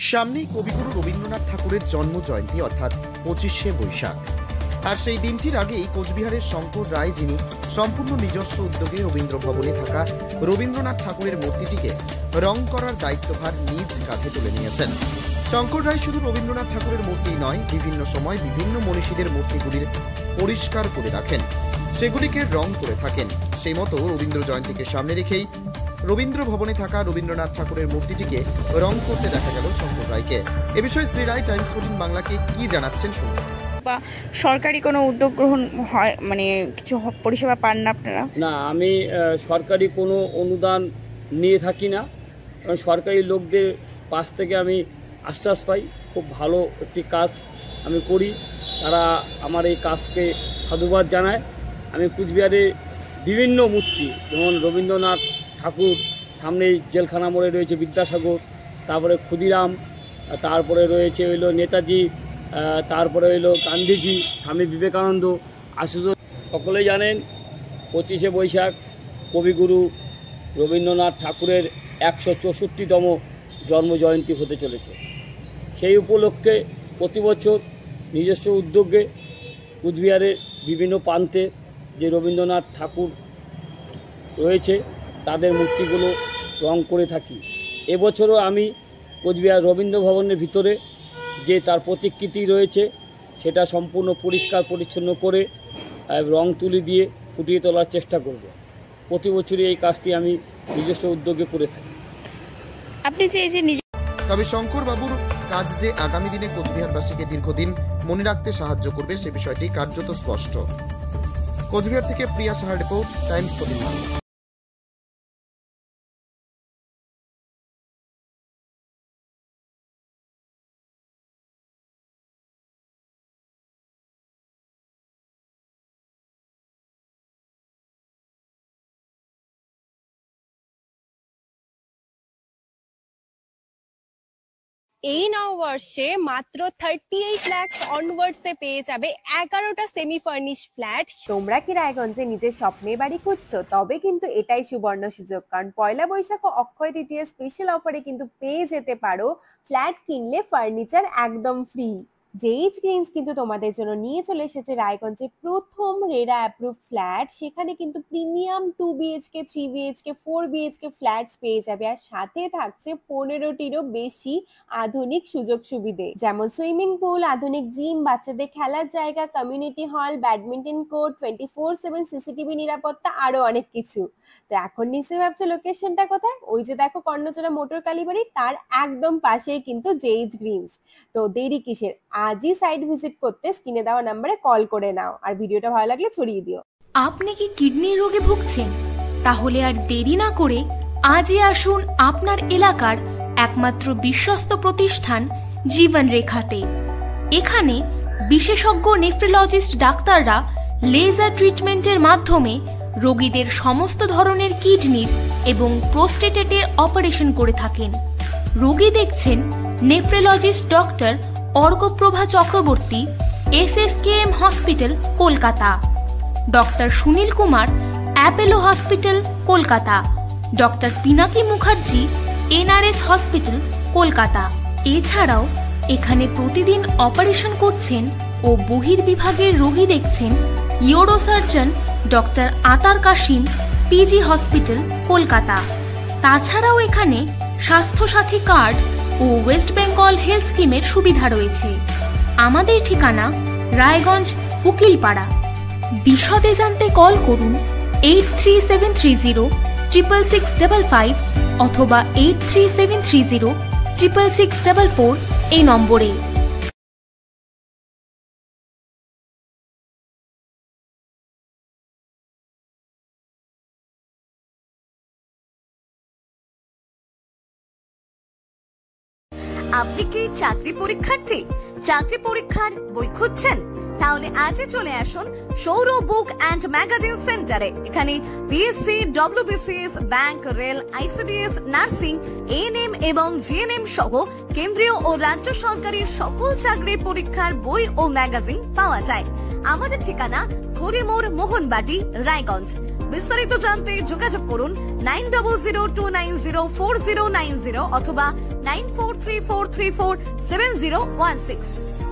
সামনেই কবিগুরু রবীন্দ্রনাথ ঠাকুরের জন্ম জয়ন্তী অর্থাৎ 25শে বৈশাখ। আর সেই দিনটির আগেই কোচবিহারের শঙ্কর রায়, যিনি সম্পূর্ণ নিজস্ব উদ্যোগে রবীন্দ্র ভবনে থাকা রবীন্দ্রনাথ ঠাকুরের মূর্তিটিকে রং করার দায়িত্বভার নিজ কাঁধে তুলে নিয়েছেন। শঙ্কর রায় শুধু রবীন্দ্রনাথ ঠাকুরের মূর্তি নয়, বিভিন্ন সময় বিভিন্ন মনীষীদের মূর্তিগুলির পরিষ্কার করে রাখেন, সেগুলিকে রং করে থাকেন। সেই মতো রবীন্দ্র জয়ন্তীকে সামনে রেখেই রবীন্দ্র ভবনে থাকা রবীন্দ্রনাথ ঠাকুরের মূর্তিটিকে রং করতে দেখা গেল শঙ্কর রায়কে। এ বিষয়ে শ্রী রায় টাইমস 14 বাংলাকে কি জানাচ্ছেন শুনুন। বা সরকারি কোনো উদ্যোগ গ্রহণ হয়, মানে কিছু পরিষেবা পান না আপনারা? না, আমি সরকারি কোনো অনুদান নিয়ে থাকি না। সরকারি লোকদের পাশ থেকে আমি আশ্বাস পাই, খুব ভালো একটি কাজ আমি করি, তারা আমার এই কাজকে সাধুবাদ জানায়। আমি কুচবিহারে বিভিন্ন মূর্তি, যেমন রবীন্দ্রনাথ ঠাকুর, সামনেই জেলখানা মোড়ে রয়েছে বিদ্যাসাগর, তারপরে ক্ষুদিরাম, তারপরে রয়েছে হইলো নেতাজি, তারপরে হইলো গান্ধীজি, স্বামী বিবেকানন্দ, আশুতোষ। সকলেই জানেন 25শে বৈশাখ কবিগুরু রবীন্দ্রনাথ ঠাকুরের 164তম জন্মজয়ন্তী হতে চলেছে। সেই উপলক্ষে প্রতি বছর নিজস্ব উদ্যোগে কুচবিহারের বিভিন্ন প্রান্তে যে রবীন্দ্রনাথ ঠাকুর রয়েছে তাদের মূর্তিগুলো রং করে থাকি। এবছরও আমি কোচবিহার রবীন্দ্র ভবনের ভিতরে যে তার প্রতিকৃতি রয়েছে সেটা সম্পূর্ণ পরিষ্কার পরিচ্ছন্ন করে রং তুলি দিয়ে ফুটিয়ে তোলার চেষ্টা করব। প্রতি বছরই এই কাজটি আমি নিজস্ব উদ্যোগে করে থাকি। আপনি যে এই যে তবে শঙ্কর বাবুর কাজ যে আগামী দিনে কোচবিহারবাসীকে দীর্ঘদিন মনে রাখতে সাহায্য করবে সে বিষয়টি কার্যত স্পষ্ট। কোচবিহার থেকে প্রিয়া সাহার রিপোর্ট, টাইমস 14 বাংলা। এই নববর্ষে মাত্র 38 লাখ অনওয়ার্ডসে পেয়ে যাবে 11টা সেমি ফার্নিশ ফ্ল্যাট। তোমরা কি রায়গঞ্জে নিজের স্বপ্নের বাড়ি খুঁজছো? তবে কিন্তু এটাই সুবর্ণ সুযোগ, কারণ পয়লা বৈশাখ ও অক্ষয় তৃতীয়া স্পেশাল অফারে কিন্তু পেয়ে যেতে পারো ফ্ল্যাট কিনলে ফার্নিচার একদম ফ্রি। জেইচ গ্রিনস কিন্তু তোমাদের জন্য নিয়ে চলে এসেছে রায়গঞ্জে প্রথম রেরা অ্যাপ্রুভ ফ্ল্যাট। সেখানে কিন্তু premium 2 BHK, 3 BHK, 4 BHK flats পেয়ে যাবে, আর সাথে থাকছে 15টিরও বেশি আধুনিক সুযোগ সুবিধে, যেমন সুইমিং পুল, আধুনিক জিম, বাচ্চাদের খেলার জায়গা, community hall, badminton court, 24/7 CCTV নিরাপত্তা, আরো অনেক কিছু। তো এখন নিশ্চয়ই ভাবছো লোকেশনটা কোথায়? ওই যে দেখো কর্ণচূড়া মোটর কালীবাড়ি, তার একদম পাশেই কিন্তু জেইচ গ্রিনস। তো দেরি কিসের? আজই সাইট ভিজিট করতে স্ক্রিনে দেওয়া নম্বরে কল করে নাও, আর ভিডিওটা ভালো লাগলে ছড়িয়ে দিও। আপনি কি কিডনি রোগে ভুগছেন? তাহলে আর দেরি না করে আজই আসুন আপনার এলাকার একমাত্র বিশ্বস্ত প্রতিষ্ঠান জীবন রেখাতে। এখানে বিশেষজ্ঞ নেফ্রোলজিস্ট ডাক্তাররা লেজার ট্রিটমেন্টের মাধ্যমে রোগীদের সমস্ত ধরনের কিডনির এবং প্রোস্টেটের অপারেশন করে থাকেন। রোগী দেখছেন nephrologist doctor Arkaprava Chakraborty, SSKM hospital, Kolkata; doctor Sunil Kumar, Apollo hospital, Kolkata; doctor Pinaki Mukherjee, NRS hospital, Kolkata. এছাড়াও এখানে প্রতিদিন অপারেশন করছেন ও বহির্বিভাগের রোগী দেখছেন ইউরোসার্জন ডক্টর আতার কাশিম, PG হসপিটাল, কলকাতা। তাছাড়াও এখানে স্বাস্থ্যসাথী কার্ড ও ওয়েস্ট বেঙ্গল হেলথ স্কিমের সুবিধা রয়েছে। আমাদের ঠিকানা রায়গঞ্জ, উকিলপাড়া। বিশদে জানতে কল করুন 8373066655 অথবা 8373066644 এই নম্বরে। আপনি কি চাকরি পরীক্ষার্থী? চাকরি পরীক্ষার বই খুঁজছেন? তাহলে আজই চলে আসুন সৌরভ বুক অ্যান্ড ম্যাগাজিন সেন্টারে। এখানে BSc, WBCS, bank, rail, ICDS, nursing, ANM এবং GNM সহ কেন্দ্রীয় ও রাজ্য সরকারি সকল চাকরির পরীক্ষার বই ও ম্যাগাজিন পাওয়া যায়। আমাদের ঠিকানা ঘড়িমোড়, মোহনবাটি, রায়গঞ্জ। বিস্তারিত জানতে যোগাযোগ করুন 9002904090 অথবা 9434347016.